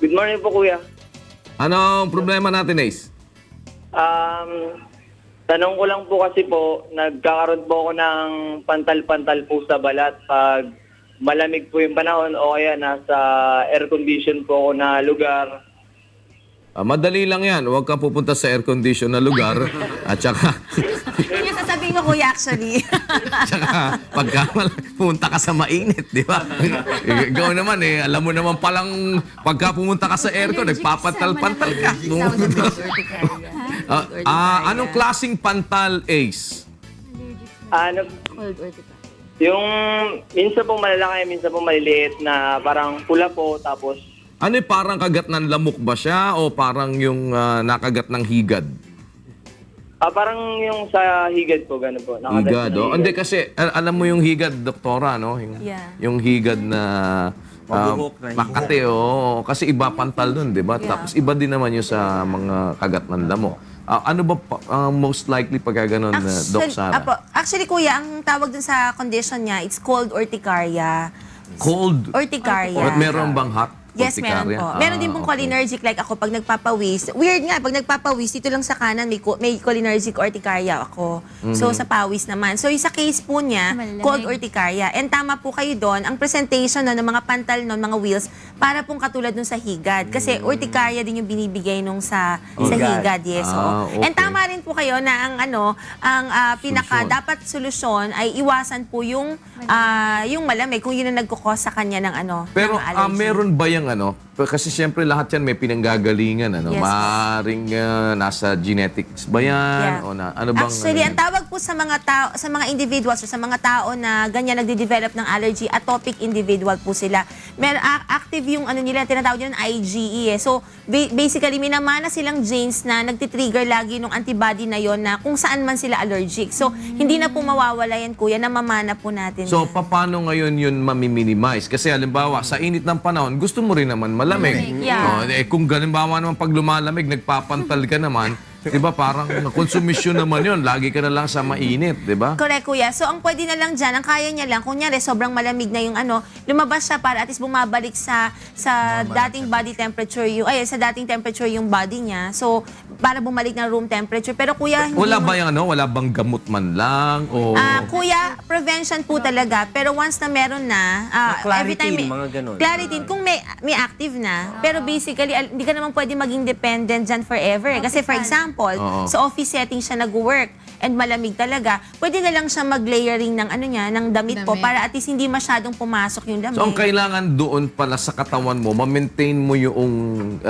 Good morning po, kuya. Anong problema natin, Ace? Tanong ko lang po kasi po, nagkakaroon po ako ng pantal-pantal po sa balat pag malamig po yung panahon o kaya nasa air condition po ako na lugar. Madali lang yan. Huwag ka pupunta sa air-condition na lugar. At saka, Yun yung sasabihin ko, kuya, actually. tsaka pagka pumunta ka sa mainit, di ba? Ikaw naman eh, alam mo naman palang pagka pumunta ka sa aircon, nagpapantal-pantal ka. Anong klaseng pantal, Ace? Ano, yung minsan po malalaki, minsan po maliliit na parang pula po, tapos Ano parang kagat ng lamok ba siya o parang yung nakagat ng higad? parang yung sa higad po, gano'n po. Higad, oh. Hindi kasi, alam mo yung higad, doktora, no? Yung higad na Makati, oh. Kasi iba pantal nun, di ba? Tapos iba din naman yung sa mga kagat ng lamok. Ano ba most likely pagka ganun, Doc Sara? Actually, kuya, ang tawag dun sa condition niya, it's called urticaria. Cold? Urticaria. But meron bang hot? Yes, meron po. Meron din pong cholinergic, like ako pag nagpapawis. Weird nga, pag nagpapawis, dito lang sa kanan may cholinergic urticaria ako. So, sa pawis naman. So, yung sa case po niya, cold urticaria. And tama po kayo doon, ang presentation ng mga pantal nun, mga wheels, para pong katulad nun sa higad. Kasi urticaria din yung binibigay nung sa higad. Yes, okay. And tama rin po kayo na ang pinaka dapat solusyon ay iwasan po yung malamig kung yun ang nagkukos sa kanya ng Pero ng allergy. meron ba yung kasi siyempre lahat yan may pinanggagalingan, Yes. Maaring nasa genetics ba yan? Yeah. O ano bang... Actually, ang tawag po sa mga tao, sa mga individuals o sa mga tao na ganyan nagde-develop ng allergy, atopic individual po sila. Active yung nila, tinatawag yun IgE. So, basically, minamana silang genes na nagtitrigger lagi ng antibody na yon na kung saan man sila allergic. So, hindi na po mawawala yan, kuya, namamana po natin. So, paano ngayon yun mamiminimize? Kasi halimbawa, sa init ng panahon, gusto mo rin naman malamig. Yeah. Kung halimbawa naman pag lumalamig, nagpapantal ka naman, di ba parang konsumisyon naman yun. Lagi ka na lang sa mainit, di ba? Correct, kuya. So, ang pwede na lang dyan, ang kaya niya lang, kunyari, sobrang malamig na yung lumabas siya para at least bumabalik sa dating body temperature sa dating temperature yung body niya. So, para bumalik na room temperature. Pero kuya, hindi Wala mo- ba yung wala bang gamot man lang? O... kuya, prevention po talaga. Pero once na meron na, every time Claritin, mga ganun. Claritin, kung may active na. Pero basically, hindi ka naman pwede maging dependent dyan forever. Kasi for example, sa office setting siya nag-work and malamig talaga, pwede na lang siya mag-layering ng ng damit po para at least hindi masyadong pumasok yung damit. So, ang kailangan doon pala sa katawan mo, ma-maintain mo yung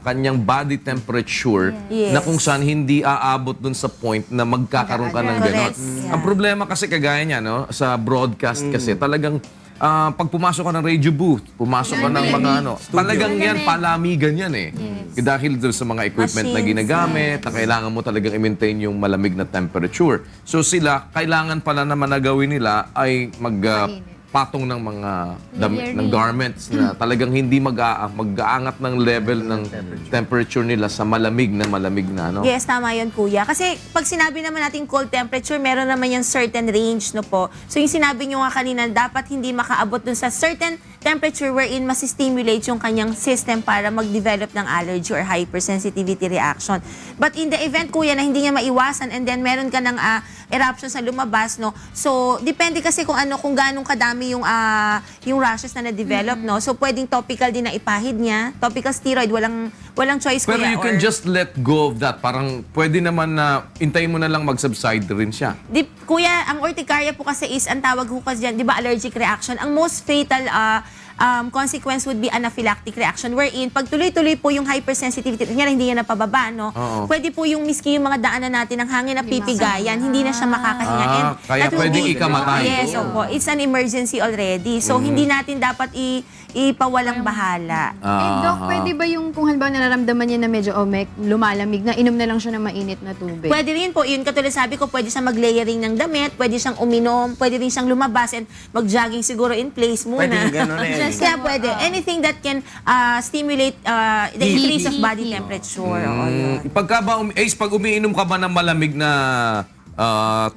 kanyang body temperature Yes. na kung saan hindi aabot doon sa point na magkakaroon ka ng ganon. Correct. Yeah. Ang problema kasi kagaya niya, sa broadcast kasi talagang pag pumasok ka ng radio booth, pumasok ka ng mga talagang yan, palamigan yan eh. Dahil doon sa mga equipment na Machines, ginagamit, na kailangan mo talagang i-maintain yung malamig na temperature. So sila, kailangan pala naman na gawin nila ay patong ng mga ng garments na talagang hindi mag-aangat ng level ng temperature nila sa malamig na Yes, tama yun, kuya. Kasi pag sinabi naman natin cold temperature, meron naman yung certain range, no po. So yung sinabi nyo nga kanina, dapat hindi makaabot dun sa certain temperature wherein masistimulate yung kanyang system para mag-develop ng allergy or hypersensitivity reaction. But in the event, kuya, na hindi niya maiwasan and then meron ka ng eruptions na lumabas, no? So, depende kasi kung ganong kadami yung rashes na na-develop, no? So, pwedeng topical din na ipahid niya. Topical steroid, walang choice, Pero kuya. you can just let go of that. Parang pwede naman na intayin mo na lang mag-subside rin siya. Kuya, ang urticaria po kasi is, ang tawag ko kasi dyan, di ba, allergic reaction. Ang most fatal consequence would be anaphylactic reaction wherein pag tuloy-tuloy po yung hypersensitivity, hindi yan napababa, no? Pwede po yung miski yung mga daanan natin ng hangin na pipigayan, hindi na siya makakahinga. And Kaya that will pwedeng be- ikamatay. Yes, opo. It's an emergency already. So, hindi natin dapat ipawalang bahala. Doc, pwede ba yung kung halimbawa nararamdaman niya na medyo may lumalamig na, inom na lang siya ng mainit na tubig? Pwede rin po, yun katulad sabi ko, pwede siyang mag-layering ng damit, pwede siyang uminom, pwede rin siyang lumabas and mag-jogging siguro in place muna. Pwede gano'n eh. Kaya pwede. Anything that can stimulate the increase of body temperature. Pag umiinom ka ba ng malamig na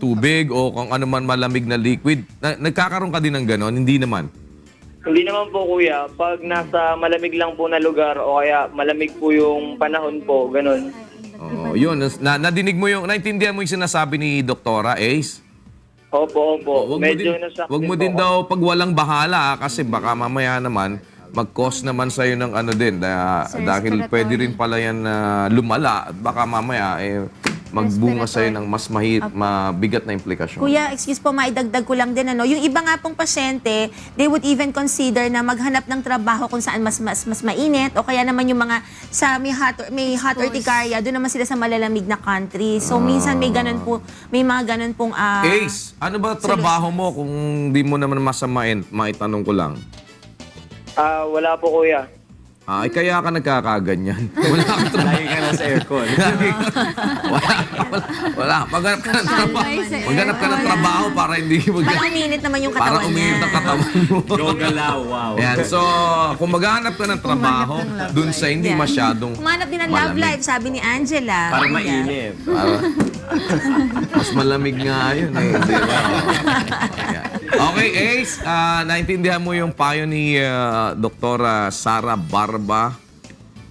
tubig o kung ano man malamig na liquid, nagkakaroon ka din ng ganon? Hindi naman. Hindi naman po kuya, pag nasa malamig lang po na lugar o kaya malamig po yung panahon po, ganun. Oo, yun. Nadinig mo naintindihan mo yung sinasabi ni Doktora Ace? Opo, opo. Wag mo Medyo din, nasakit wag mo po din ako. daw pag walang bahala kasi baka mamaya naman mag-cause naman sa'yo ng ano din dahil pwede rin pala yan na lumala at baka mamaya magbunga sa'yo ng mas mabigat na implikasyon. Kuya, excuse po, maidagdag ko lang din, yung iba nga pong pasyente, they would even consider na maghanap ng trabaho kung saan mas mainit o kaya naman yung mga sa may hot urticaria, doon naman sila sa malalamig na country. So minsan may mga ganun pong Ace, ano ba trabaho mo kung di mo naman masamain? Maitanong ko lang. Wala po kuya. Kaya ka nagkakaganyan. Wala ka trabaho. Lagi ka na sa aircon. Wala. Maghanap ka ng trabaho. Maghanap ka ng trabaho para hindi para uminit naman yung para katawan uminit niya. ang katawan mo. Gogalaw, wow. Yan. So, kung maghanap ka ng trabaho, dun sa hindi Yeah. masyadong Humanap din ng love malamig. life, sabi ni Angela. Para Yeah. mainit. Mas malamig nga yun eh. Di ba? Ayan. Okay, Ace, naintindihan mo yung payo ni Doktora Sara Barba.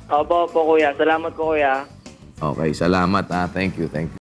Opo, opo kuya. Salamat po kuya. Okay, salamat. Thank you, thank you.